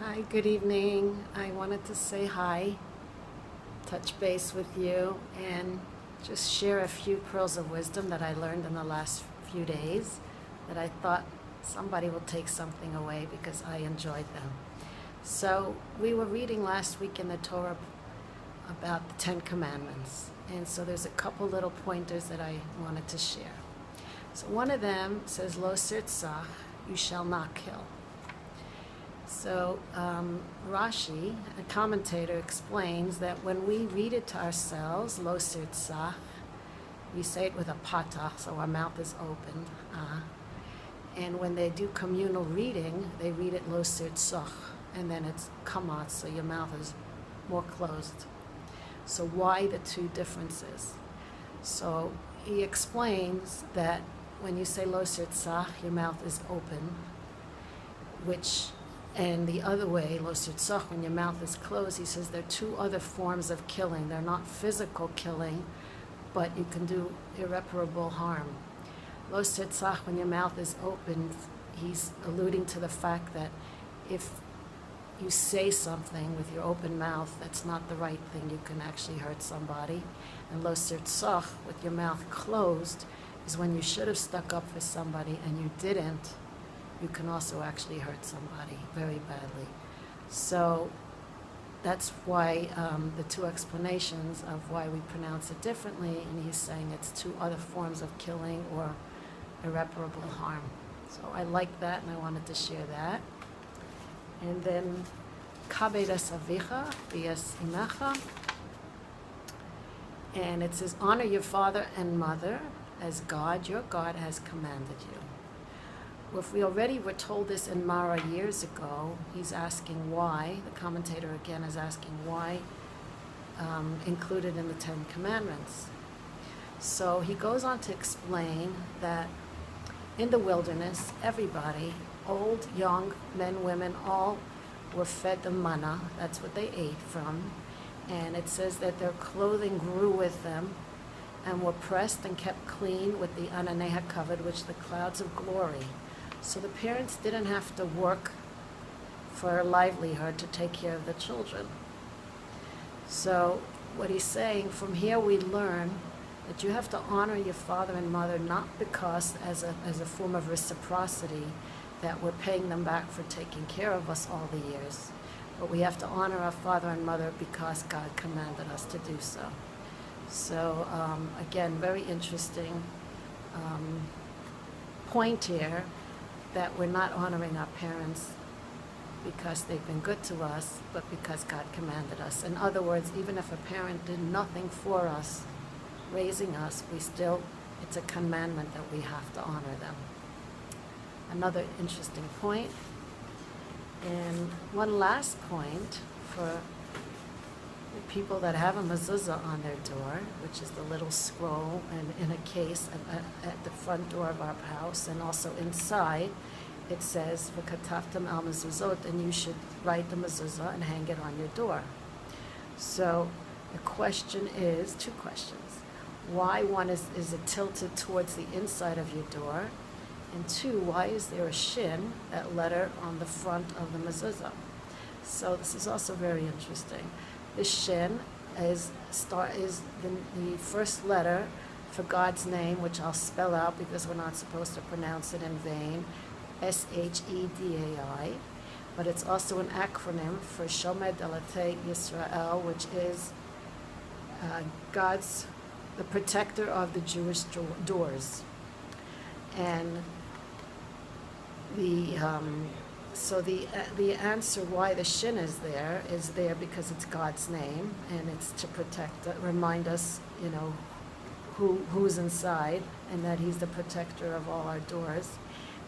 Hi, good evening. I wanted to say hi, touch base with you, and just share a few pearls of wisdom that I learned in the last few days that I thought somebody will take something away because I enjoyed them. So, we were reading last week in the Torah about the Ten Commandments, and so there's a couple little pointers that I wanted to share. So, one of them says, Lo sirtzach, you shall not kill. So Rashi, a commentator, explains that when we read it to ourselves, lo sirtzach, we say it with a patach, so our mouth is open. And when they do communal reading, they read it lo sirtzach, and then it's kamatz, so your mouth is more closed. So why the two differences? So he explains that when you say lo sirtzach, your mouth is open, and the other way, lo sirtzach, when your mouth is closed, he says there are two other forms of killing. They're not physical killing, but you can do irreparable harm. Lo sirtzach, when your mouth is open, he's alluding to the fact that if you say something with your open mouth that's not the right thing, you can actually hurt somebody. And lo sirtzach, with your mouth closed, is when you should have stuck up for somebody and you didn't, you can also actually hurt somebody very badly. So that's why the two explanations of why we pronounce it differently, and he's saying it's two other forms of killing or irreparable harm. So I like that, and I wanted to share that. And then, kabed es avicha v'es imecha, and it says, honor your father and mother as God, your God, has commanded you. Well, if we already were told this in Mara years ago, he's asking why, the commentator again is asking why included in the Ten Commandments. So he goes on to explain that in the wilderness, everybody, old, young, men, women, all were fed the manna, that's what they ate from, and it says that their clothing grew with them and were pressed and kept clean with the ananei hakavod, which the clouds of glory. So the parents didn't have to work for a livelihood to take care of the children. So what he's saying, from here we learn that you have to honor your father and mother not because as a form of reciprocity that we're paying them back for taking care of us all the years, but we have to honor our father and mother because God commanded us to do so. So again, very interesting point here, that we're not honoring our parents because they've been good to us, but because God commanded us. In other words, even if a parent did nothing for us, raising us, it's a commandment that we have to honor them. Another interesting point. And one last point for the people that have a mezuzah on their door, which is the little scroll and in a case at the front door of our house, and also inside, it says v'kataftam al mezuzot, and you should write the mezuzah and hang it on your door. So the question is, two questions. Why, one, is it tilted towards the inside of your door? And two, why is there a shin, that letter, on the front of the mezuzah? So this is also very interesting. The shin is the first letter for God's name, which I'll spell out because we're not supposed to pronounce it in vain, Shedai, but it's also an acronym for Shomed Elatei Yisrael, which is the protector of the Jewish doors. And so the answer why the shin is there because it's God's name, and it's to remind us, who's inside, and that he's the protector of all our doors.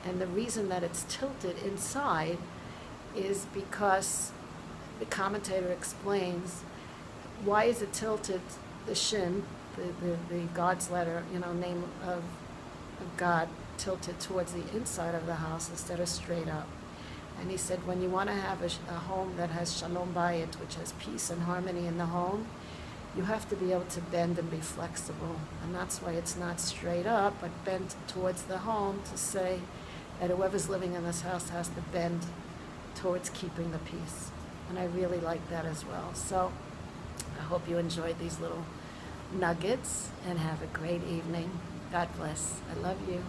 And the reason that it's tilted inside is because the commentator explains why is it tilted, the shin, the God's letter, name of God, tilted towards the inside of the house instead of straight up. And he said, when you want to have a home that has shalom bayit, which has peace and harmony in the home, you have to be able to bend and be flexible. And that's why it's not straight up, but bent towards the home, to say that whoever's living in this house has to bend towards keeping the peace. And I really like that as well. So I hope you enjoyed these little nuggets and have a great evening. God bless. I love you.